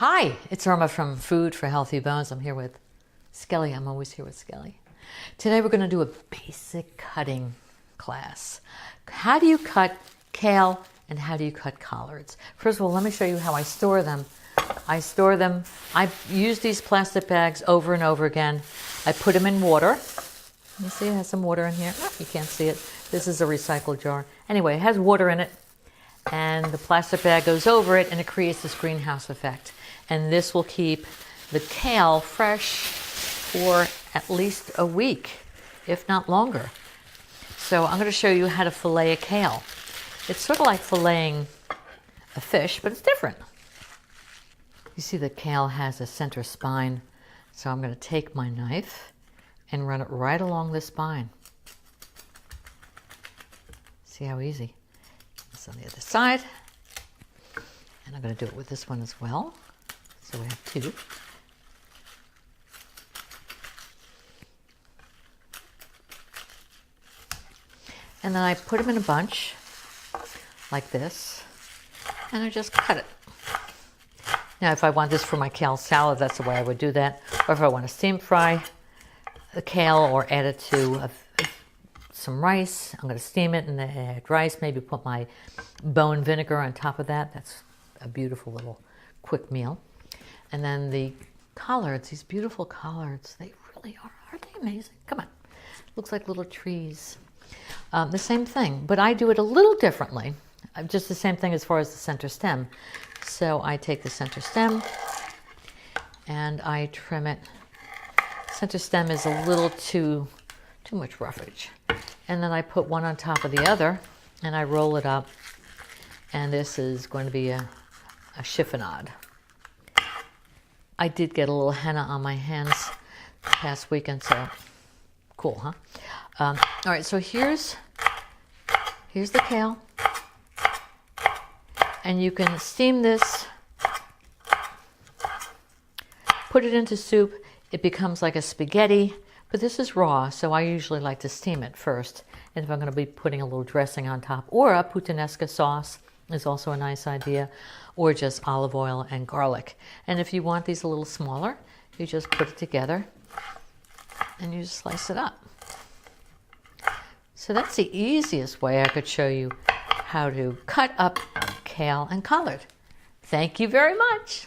Hi, it's Irma from Food for Healthy Bones. I'm here with Skelly. I'm always here with Skelly. Today we're going to do a basic cutting class. How do you cut kale and how do you cut collards? First of all, let me show you how I store them. I use these plastic bags over and over again. I put them in water. You see it has some water in here. You can't see it. This is a recycled jar. Anyway, it has water in it. And the plastic bag goes over it and it creates this greenhouse effect. And this will keep the kale fresh for at least a week, if not longer. So I'm going to show you how to fillet a kale. It's sort of like filleting a fish, but it's different. You see the kale has a center spine. So I'm going to take my knife and run it right along the spine. See how easy? This on the other side. And I'm going to do it with this one as well. So we have two. And then I put them in a bunch like this. And I just cut it. Now if I want this for my kale salad, that's the way I would do that. Or if I want to steam fry the kale or add it to some rice, I'm going to steam it and then add rice, maybe put my bone vinegar on top of that. That's a beautiful little quick meal. And then the collards, these beautiful collards, they really are. Aren't they amazing? Come on. Looks like little trees. The same thing, but I do it a little differently. Just the same thing as far as the center stem. So I take the center stem and I trim it. Center stem is a little too much roughage. And then I put one on top of the other and I roll it up. And this is going to be a chiffonade. I did get a little henna on my hands past weekend, so cool, huh? All right, so here's the kale. And you can steam this, put it into soup. It becomes like a spaghetti, but this is raw, so I usually like to steam it first. And if I'm going to be putting a little dressing on top, or a puttanesca sauce is also a nice idea, or just olive oil and garlic. And if you want these a little smaller, you just put it together and you just slice it up. So that's the easiest way I could show you how to cut up kale and collard. Thank you very much.